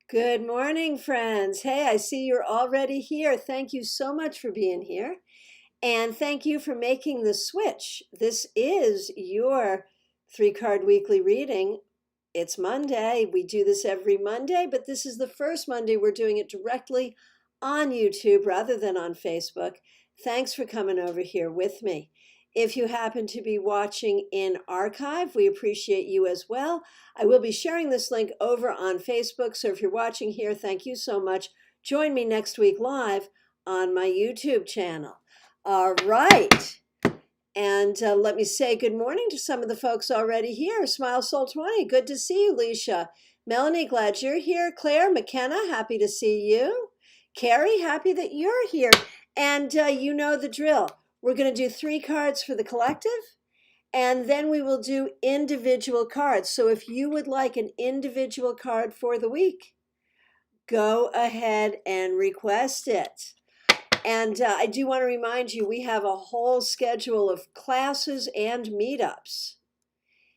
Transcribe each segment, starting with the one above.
Good morning, friends. Hey, I see you're already here. Thank you so much for being here. And thank you for making the switch. This is your three card weekly reading. It's Monday. We do this every Monday, but this is the first Monday we're doing it directly on YouTube rather than on Facebook. Thanks for coming over here with me. If you happen to be watching in archive, we appreciate you as well. I will be sharing this link over on Facebook, so if you're watching here, thank you so much. Join me next week live on my YouTube channel. All right. And let me say good morning to some of the folks already here. Smile Soul 20, good to see you, Leisha. Melanie, glad you're here. Claire, McKenna, happy to see you. Carrie, happy that you're here. And you know the drill. We're going to do 3 cards for the collective, and then we will do individual cards. So if you would like an individual card for the week, go ahead and request it. And I do want to remind you, we have a whole schedule of classes and meetups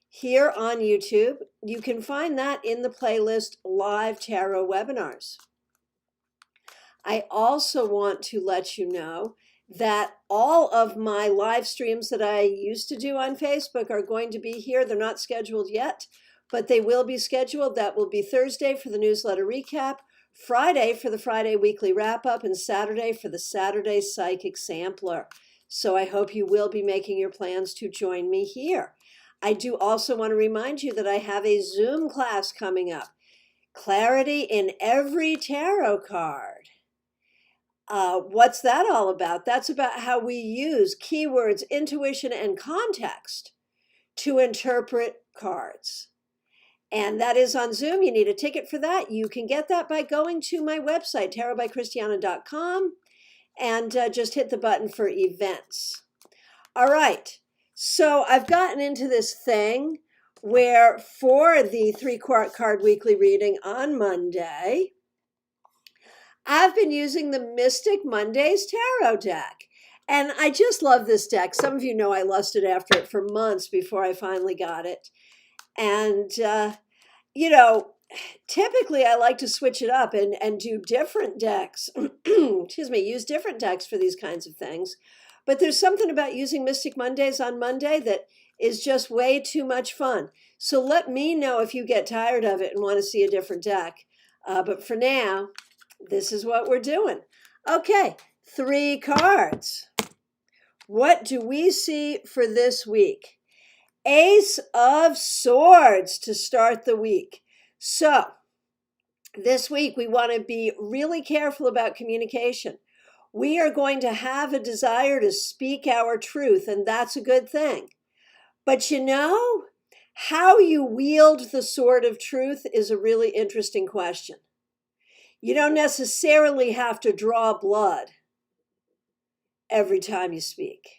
here on YouTube. You can find that in the playlist Live Tarot Webinars. I also want to let you know that all of my live streams that I used to do on Facebook are going to be here. They're not scheduled yet, but they will be scheduled. That will be Thursday for the newsletter recap, Friday for the Friday weekly wrap up, and Saturday for the Saturday psychic sampler. So I hope you will be making your plans to join me here. I do also want to remind you that I have a Zoom class coming up. Clarity in every tarot card. What's that all about? That's about how we use keywords, intuition, and context to interpret cards. And that is on Zoom. You need a ticket for that. You can get that by going to my website, tarotbychristiana.com, and just hit the button for events. All right. So I've gotten into this thing where for the 3-card weekly reading on Monday, I've been using the Mystic Mondays Tarot deck. And I just love this deck. Some of you know I lusted after it for months before I finally got it. And, typically I like to switch it up and do different decks. Excuse me, use different decks for these kinds of things. But there's something about using Mystic Mondays on Monday that is just way too much fun. So let me know if you get tired of it and want to see a different deck. But for now, this is what we're doing. Okay, 3 cards. What do we see for this week? Ace of Swords to start the week. So this week we want to be really careful about communication. We are going to have a desire to speak our truth, and that's a good thing. But how you wield the sword of truth is a really interesting question. You don't necessarily have to draw blood every time you speak.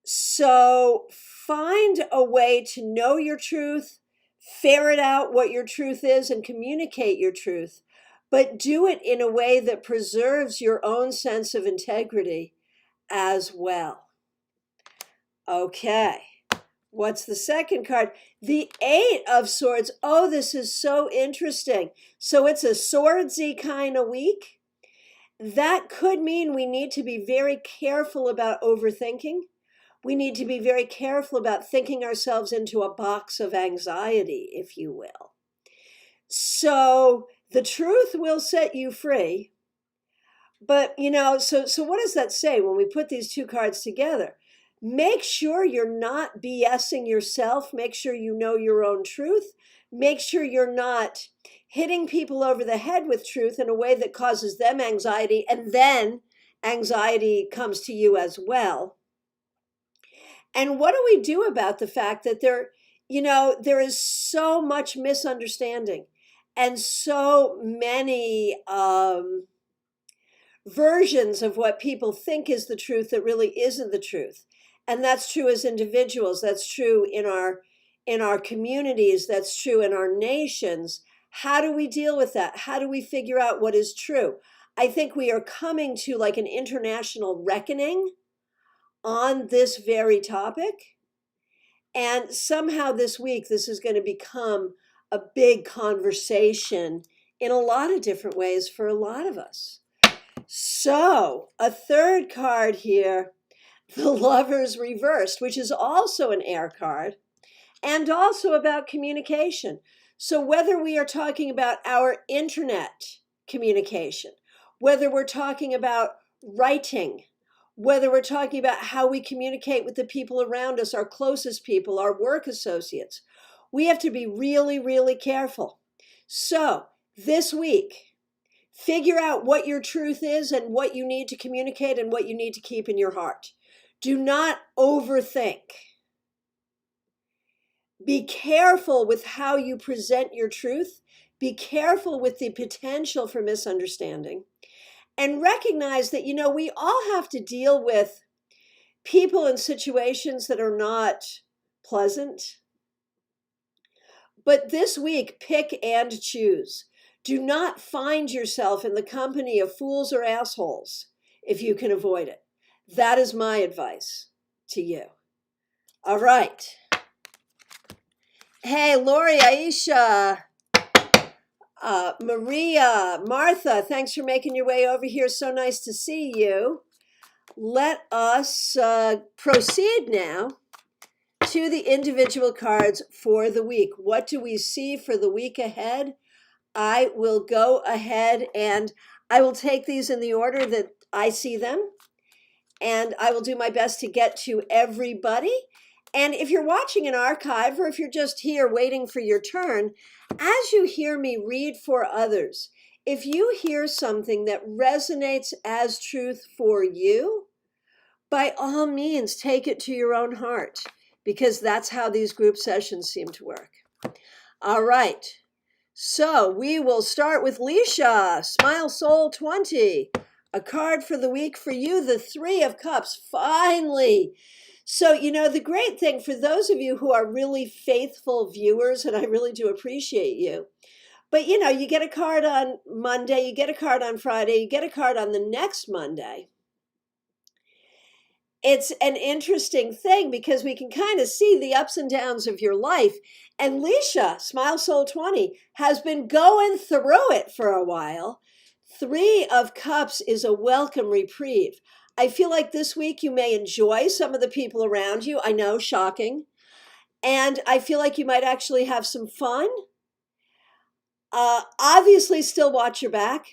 So find a way to know your truth, ferret out what your truth is, and communicate your truth, but do it in a way that preserves your own sense of integrity as well. Okay. What's the second card? The 8 of Swords. Oh, this is so interesting. So it's a swordsy kind of week. That could mean we need to be very careful about overthinking. We need to be very careful about thinking ourselves into a box of anxiety, if you will. So the truth will set you free. But, so what does that say when we put these 2 cards together? Make sure you're not BSing yourself. Make sure you know your own truth. Make sure you're not hitting people over the head with truth in a way that causes them anxiety, and then anxiety comes to you as well. And what do we do about the fact that there is so much misunderstanding and so many versions of what people think is the truth that really isn't the truth? And that's true as individuals. That's true in our communities. That's true in our nations. How do we deal with that? How do we figure out what is true? I think we are coming to like an international reckoning on this very topic. And somehow this week, this is going to become a big conversation in a lot of different ways for a lot of us. So, a third card here, the Lovers Reversed, which is also an air card and also about communication. So, whether we are talking about our internet communication, whether we're talking about writing, whether we're talking about how we communicate with the people around us, our closest people, our work associates, we have to be really, really careful. So, this week, figure out what your truth is and what you need to communicate and what you need to keep in your heart. Do not overthink. Be careful with how you present your truth. Be careful with the potential for misunderstanding. And recognize that, we all have to deal with people and situations that are not pleasant. But this week, pick and choose. Do not find yourself in the company of fools or assholes if you can avoid it. That is my advice to you. All right. Hey, Lori, Aisha, Maria, Martha, thanks for making your way over here. So nice to see you. Let us proceed now to the individual cards for the week. What do we see for the week ahead? I will go ahead and I will take these in the order that I see them. And I will do my best to get to everybody. And if you're watching an archive or if you're just here waiting for your turn, as you hear me read for others, if you hear something that resonates as truth for you, by all means, take it to your own heart, because that's how these group sessions seem to work. All right. So we will start with Leisha, Smile Soul 20. A card for the week for you, the Three of Cups, finally. So, the great thing for those of you who are really faithful viewers, and I really do appreciate you, but you get a card on Monday, you get a card on Friday, you get a card on the next Monday. It's an interesting thing because we can kind of see the ups and downs of your life. And Leisha, Smile Soul 20, has been going through it for a while. Three of Cups is a welcome reprieve. I feel like this week you may enjoy some of the people around you. I know, shocking. And I feel like you might actually have some fun. Obviously, still watch your back.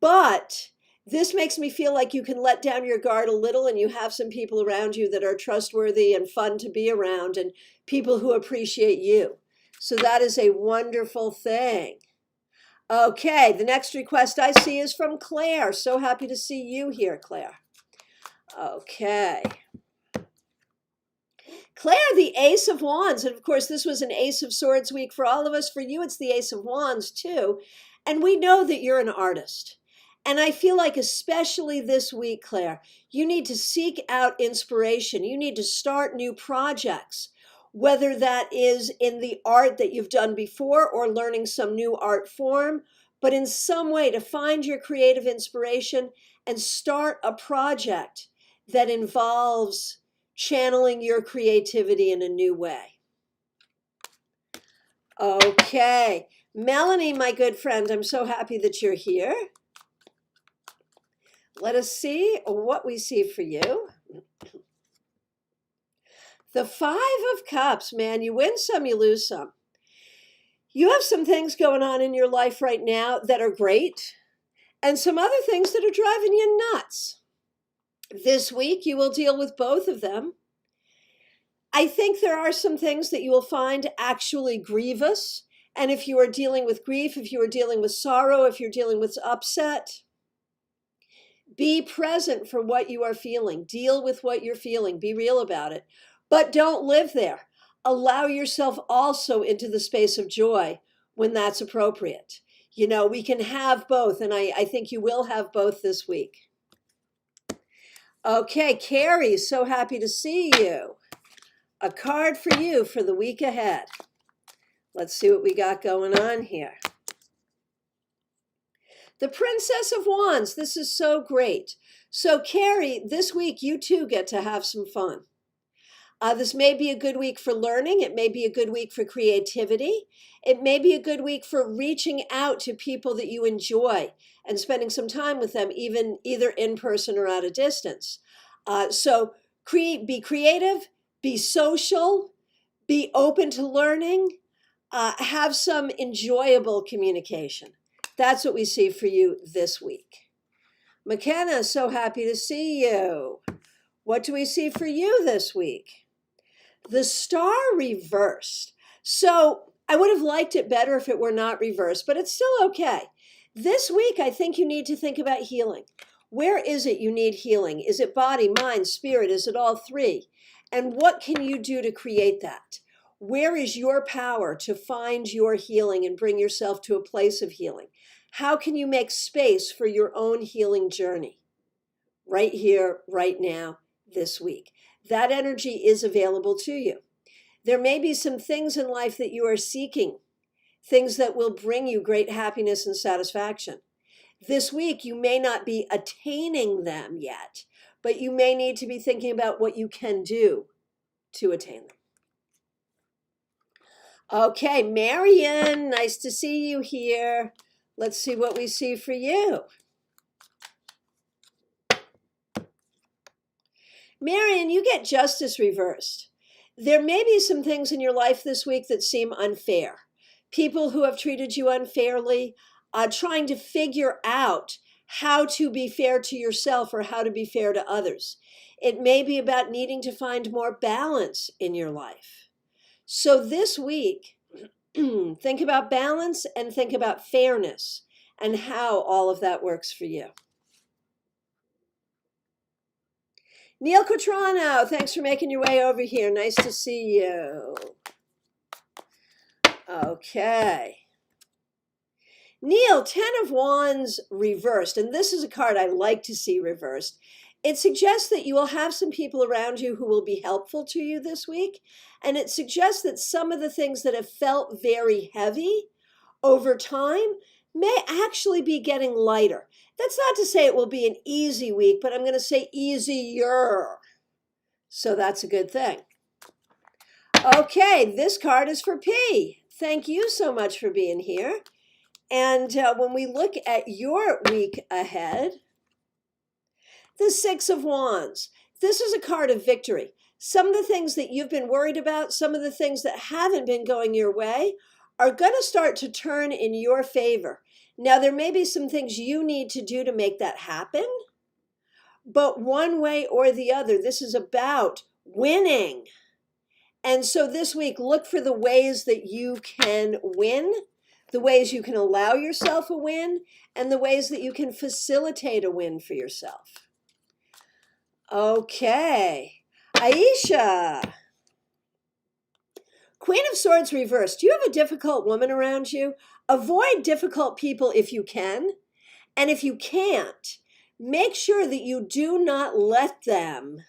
But this makes me feel like you can let down your guard a little and you have some people around you that are trustworthy and fun to be around and people who appreciate you. So that is a wonderful thing. Okay, the next request I see is from Claire. So happy to see you here, Claire. Okay. Claire, the Ace of Wands. And of course, this was an Ace of Swords week for all of us. For you, it's the Ace of Wands too. And we know that you're an artist. And I feel like especially this week, Claire, you need to seek out inspiration. You need to start new projects, whether that is in the art that you've done before or learning some new art form, but in some way to find your creative inspiration and start a project that involves channeling your creativity in a new way. Okay. Melanie, my good friend, I'm so happy that you're here. Let us see what we see for you. The Five of Cups, man, you win some, you lose some. You have some things going on in your life right now that are great, and some other things that are driving you nuts. This week, you will deal with both of them. I think there are some things that you will find actually grievous. And if you are dealing with grief, if you are dealing with sorrow, if you're dealing with upset, be present for what you are feeling. Deal with what you're feeling. Be real about it. But don't live there. Allow yourself also into the space of joy when that's appropriate. We can have both, and I think you will have both this week. Okay, Carrie, so happy to see you. A card for you for the week ahead. Let's see what we got going on here. The Princess of Wands. This is so great. So, Carrie, this week you too get to have some fun. This may be a good week for learning. It may be a good week for creativity. It may be a good week for reaching out to people that you enjoy and spending some time with them, even either in person or at a distance. So be creative, be social, be open to learning, have some enjoyable communication. That's what we see for you this week. McKenna, so happy to see you. What do we see for you this week? The star reversed. So I would have liked it better if it were not reversed, but it's still okay. This week, I think you need to think about healing. Where is it you need healing? Is it body, mind, spirit? Is it all three? And what can you do to create that? Where is your power to find your healing and bring yourself to a place of healing? How can you make space for your own healing journey? Right here, right now, this week. That energy is available to you. There may be some things in life that you are seeking, things that will bring you great happiness and satisfaction. This week, you may not be attaining them yet, but you may need to be thinking about what you can do to attain them. Okay, Marion, nice to see you here. Let's see what we see for you. Marion, you get justice reversed. There may be some things in your life this week that seem unfair. People who have treated you unfairly, trying to figure out how to be fair to yourself or how to be fair to others. It may be about needing to find more balance in your life. So this week, think about balance and think about fairness and how all of that works for you. Neil Cotrano, thanks for making your way over here. Nice to see you. Okay. Neil, 10 of Wands reversed, and this is a card I like to see reversed. It suggests that you will have some people around you who will be helpful to you this week, and it suggests that some of the things that have felt very heavy over time may actually be getting lighter. That's not to say it will be an easy week, but I'm going to say easier. So that's a good thing. Okay, this card is for P. Thank you so much for being here. And when we look at your week ahead, the Six of Wands. This is a card of victory. Some of the things that you've been worried about, some of the things that haven't been going your way, are going to start to turn in your favor. Now, there may be some things you need to do to make that happen, but one way or the other, this is about winning. And so this week, look for the ways that you can win, the ways you can allow yourself a win, and the ways that you can facilitate a win for yourself. Okay, Aisha. Queen of Swords reversed. Do you have a difficult woman around you? Avoid difficult people if you can. And if you can't, make sure that you do not let them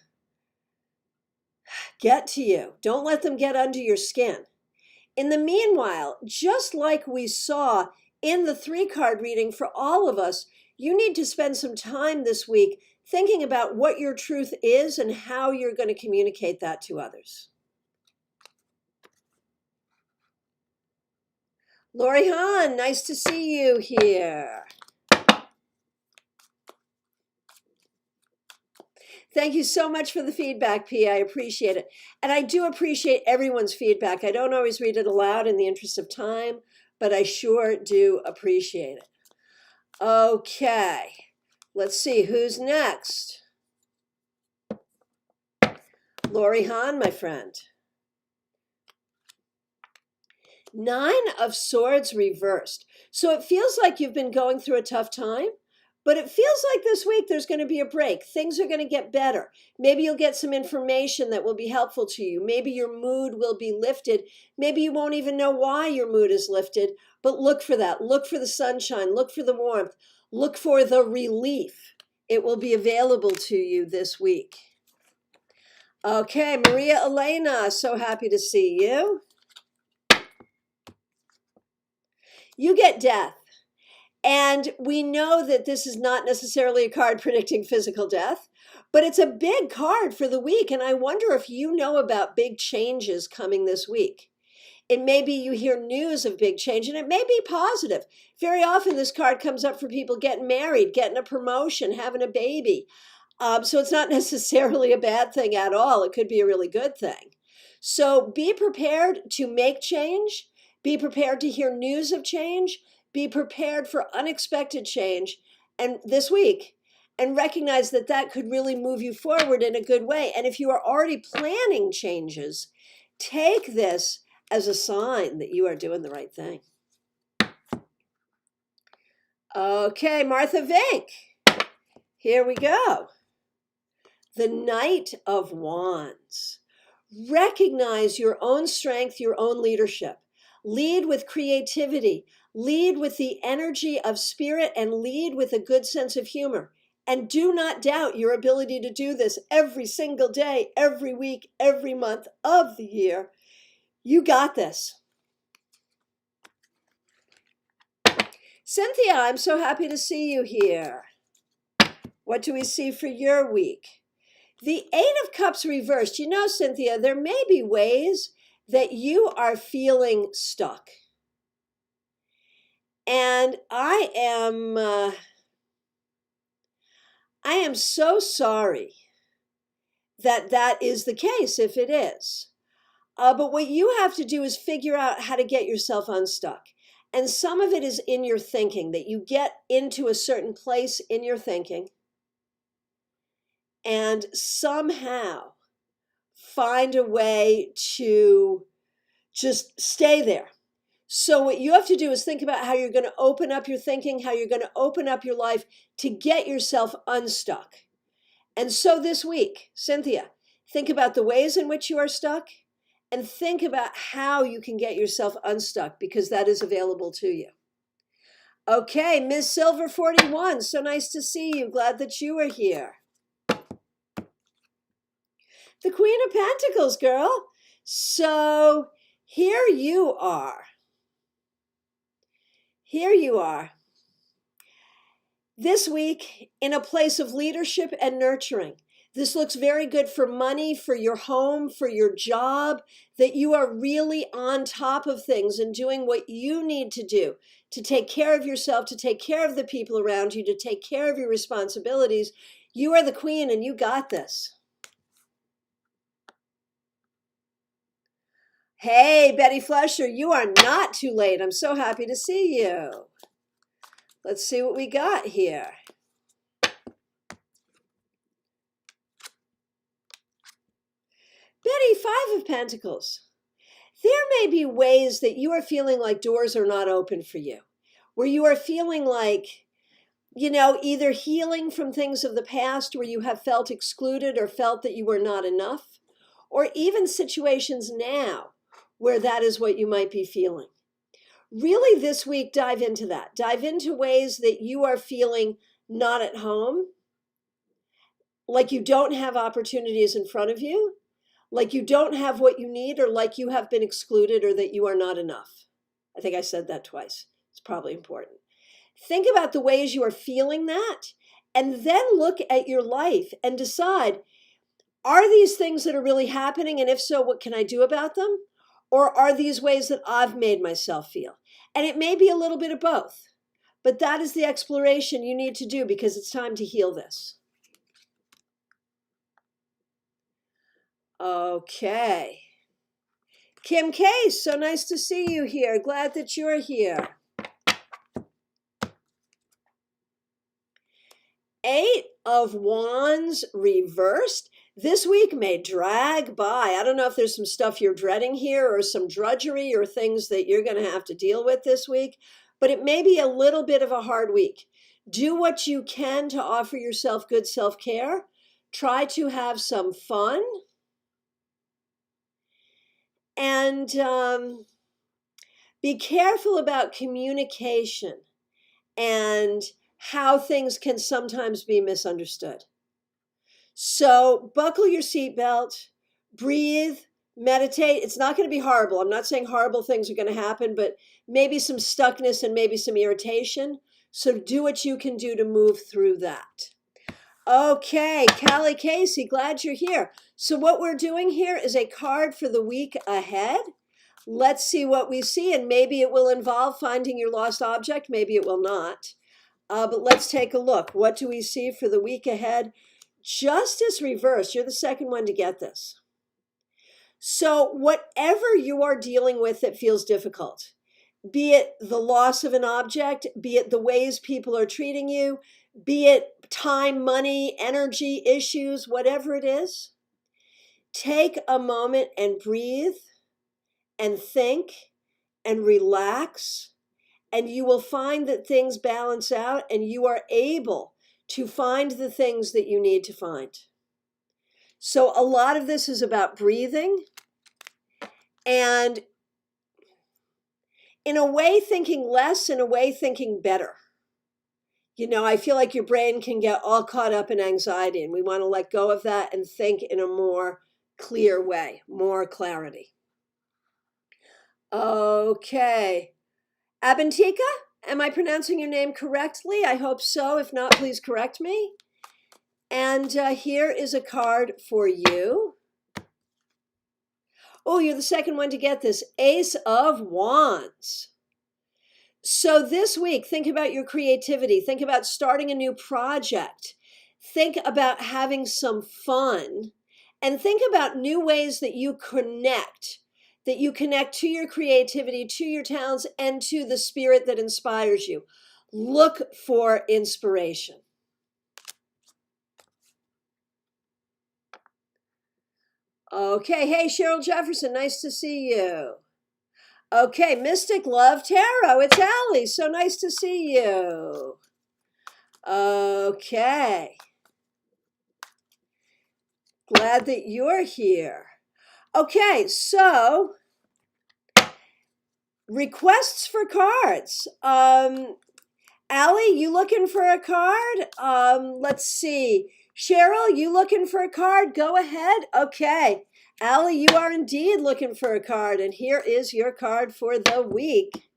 get to you. Don't let them get under your skin. In the meanwhile, just like we saw in the 3-card reading for all of us, you need to spend some time this week thinking about what your truth is and how you're going to communicate that to others. Lori Hahn, nice to see you here. Thank you so much for the feedback, P. I appreciate it. And I do appreciate everyone's feedback. I don't always read it aloud in the interest of time, but I sure do appreciate it. Okay, let's see who's next. Lori Hahn, my friend. 9 of Swords reversed. So it feels like you've been going through a tough time, but it feels like this week there's going to be a break. Things are going to get better. Maybe you'll get some information that will be helpful to you. Maybe your mood will be lifted. Maybe you won't even know why your mood is lifted, but look for that. Look for the sunshine. Look for the warmth. Look for the relief. It will be available to you this week. Okay, Maria Elena, so happy to see you. You get death. And we know that this is not necessarily a card predicting physical death, but it's a big card for the week. And I wonder if you know about big changes coming this week. It may be you hear news of big change, and it may be positive. Very often this card comes up for people getting married, getting a promotion, having a baby. So it's not necessarily a bad thing at all. It could be a really good thing. So be prepared to make change. Be prepared to hear news of change. Be prepared for unexpected change. And this week, and recognize that that could really move you forward in a good way. And if you are already planning changes, take this as a sign that you are doing the right thing. Okay, Martha Vink. Here we go. The Knight of Wands. Recognize your own strength, your own leadership. Lead with creativity. Lead with the energy of spirit and lead with a good sense of humor. And do not doubt your ability to do this every single day, every week, every month of the year. You got this. Cynthia, I'm so happy to see you here. What do we see for your week? The Eight of Cups reversed. You know, Cynthia, there may be ways that you are feeling stuck. And I am so sorry that that is the case, if it is. But what you have to do is figure out how to get yourself unstuck. And some of it is in your thinking, that you get into a certain place in your thinking and somehow find a way to just stay there. So what you have to do is think about how you're going to open up your thinking, how you're going to open up your life to get yourself unstuck. And so this week, Cynthia, think about the ways in which you are stuck and think about how you can get yourself unstuck, because that is available to you. Okay, Ms. Silver 41, so nice to see you. Glad that you are here. The Queen of Pentacles, girl. So here you are. Here you are. This week in a place of leadership and nurturing. This looks very good for money, for your home, for your job, that you are really on top of things and doing what you need to do to take care of yourself, to take care of the people around you, to take care of your responsibilities. You are the queen and you got this. Hey, Betty Fletcher, you are not too late. I'm so happy to see you. Let's see what we got here. Betty, Five of Pentacles. There may be ways that you are feeling like doors are not open for you, where you are feeling like, you know, either healing from things of the past where you have felt excluded or felt that you were not enough, or even situations now where that is what you might be feeling. Really this week, dive into that. Dive into ways that you are feeling not at home, like you don't have opportunities in front of you, like you don't have what you need, or like you have been excluded, or that you are not enough. I think I said that twice. It's probably important. Think about the ways you are feeling that, and then look at your life and decide, are these things that are really happening? And if so, what can I do about them? Or are these ways that I've made myself feel? And it may be a little bit of both, but that is the exploration you need to do, because it's time to heal this. Okay. Kim Case, so nice to see you here. Glad that you're here. Eight of Wands reversed. This week may drag by. I don't know if there's some stuff you're dreading here or some drudgery or things that you're going to have to deal with this week, but it may be a little bit of a hard week. Do what you can to offer yourself good self-care. Try to have some fun. And be careful about communication and how things can sometimes be misunderstood. So buckle your seatbelt, breathe, meditate. It's not going to be horrible. I'm not saying horrible things are going to happen, but maybe some stuckness and maybe some irritation. So do what you can do to move through that. Okay, Callie Casey, glad you're here. So what we're doing here is a card for the week ahead. Let's see what we see, and maybe it will involve finding your lost object, maybe it will not. But let's take a look. What do we see for the week ahead? Justice reversed. You're the second one to get this. So whatever you are dealing with that feels difficult, be it the loss of an object, be it the ways people are treating you, be it time, money, energy issues, whatever it is, take a moment and breathe and think and relax, and you will find that things balance out and you are able to find the things that you need to find. So a lot of this is about breathing and, in a way, thinking less, in a way, thinking better. You know, I feel like your brain can get all caught up in anxiety, and we want to let go of that and think in a more clear way, more clarity. Okay. Abantika, am I pronouncing your name correctly? I hope so. If not, please correct me. And here is a card for you. Oh, you're the second one to get this. Ace of Wands. So this week, think about your creativity. Think about starting a new project. Think about having some fun. And think about new ways that you connect to your creativity, to your talents, and to the spirit that inspires you. Look for inspiration. Okay, hey, Cheryl Jefferson, nice to see you. Okay, Mystic Love Tarot, it's Allie, so nice to see you. Okay. Glad that you're here. Okay, so requests for cards. Allie, you looking for a card? Let's see. Cheryl, you looking for a card? Go ahead. Okay. Allie, you are indeed looking for a card, and here is your card for the week.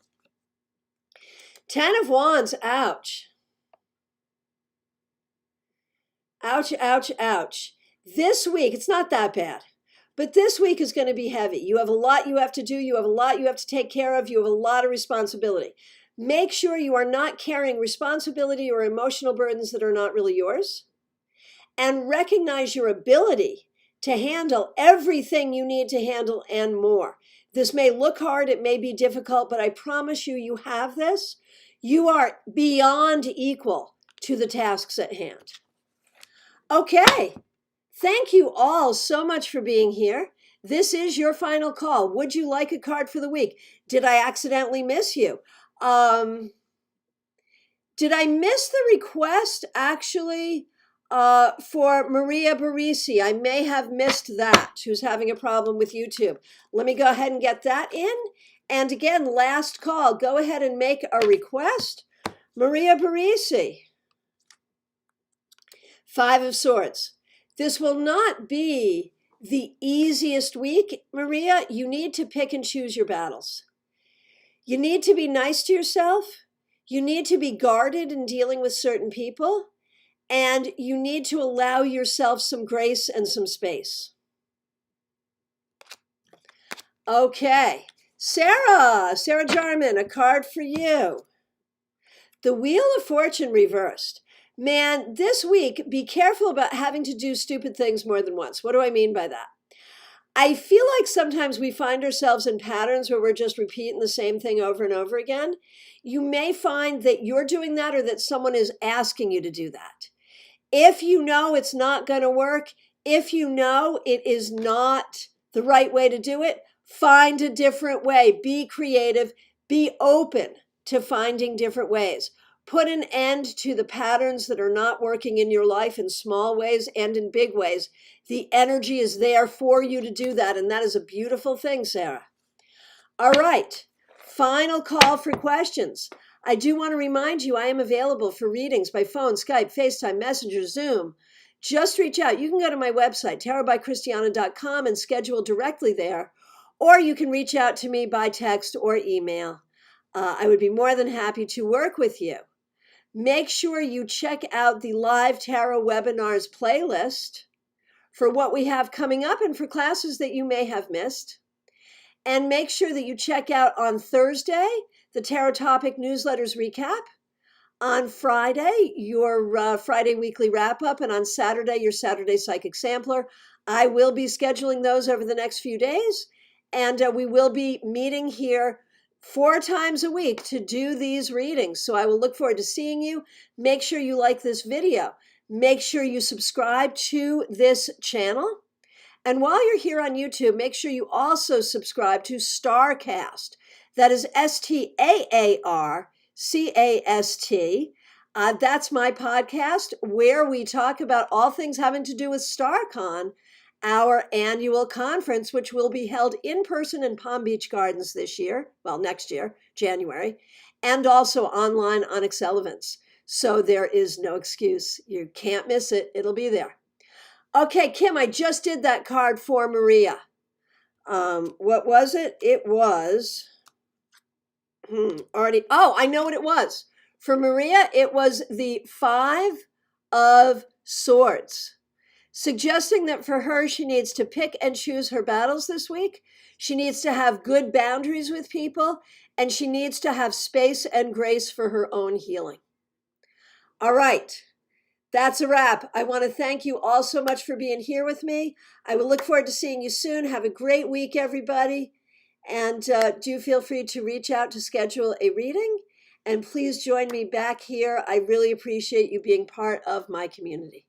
10 of Wands, ouch. Ouch, ouch, ouch. This week, it's not that bad, but this week is going to be heavy. You have a lot you have to do. You have a lot you have to take care of. You have a lot of responsibility. Make sure you are not carrying responsibility or emotional burdens that are not really yours. And recognize your ability to handle everything you need to handle and more. This may look hard, it may be difficult, but I promise you, you have this. You are beyond equal to the tasks at hand. Okay, thank you all so much for being here. This is your final call. Would you like a card for the week? Did I accidentally miss you? Did I miss the request actually for Maria Barisi? I may have missed that, who's having a problem with YouTube. Let me go ahead and get that in. And again, last call. Go ahead and make a request. Maria Barisi. 5 of Swords. This will not be the easiest week, Maria. You need to pick and choose your battles. You need to be nice to yourself. You need to be guarded in dealing with certain people. And you need to allow yourself some grace and some space. Okay. Sarah Jarman, a card for you. The Wheel of Fortune reversed. Man, this week, be careful about having to do stupid things more than once. What do I mean by that? I feel like sometimes we find ourselves in patterns where we're just repeating the same thing over and over again. You may find that you're doing that or that someone is asking you to do that. If you know it's not going to work, if you know it is not the right way to do it, find a different way. Be creative. Be open to finding different ways. Put an end to the patterns that are not working in your life in small ways and in big ways. The energy is there for you to do that, and that is a beautiful thing, Sarah. All right, final call for questions. I do want to remind you I am available for readings by phone, Skype, FaceTime, Messenger, Zoom. Just reach out. You can go to my website, tarotbychristiana.com, and schedule directly there, or you can reach out to me by text or email. I would be more than happy to work with you. Make sure you check out the live tarot webinars playlist for what we have coming up and for classes that you may have missed. And make sure that you check out on Thursday the Tarot Topic Newsletters recap. On Friday, your Friday weekly wrap up, and on Saturday, your Saturday psychic sampler. I will be scheduling those over the next few days, and we will be meeting here 4 times a week to do these readings. So I will look forward to seeing you. Make sure you like this video. Make sure you subscribe to this channel. And while you're here on YouTube, make sure you also subscribe to StarCast. That is STAARCAST. That's my podcast where we talk about all things having to do with StarCon, our annual conference, which will be held in person in Palm Beach Gardens this year, well, next year, January, and also online on Accelerants. So there is no excuse. You can't miss it. It'll be there. Okay, Kim, I just did that card for Maria. What was it? It was already. Oh, I know what it was. For Maria, it was the 5 of Swords, suggesting that for her, she needs to pick and choose her battles this week. She needs to have good boundaries with people, and she needs to have space and grace for her own healing. All right. That's a wrap. I want to thank you all so much for being here with me. I will look forward to seeing you soon. Have a great week, everybody. And do feel free to reach out to schedule a reading. And please join me back here. I really appreciate you being part of my community.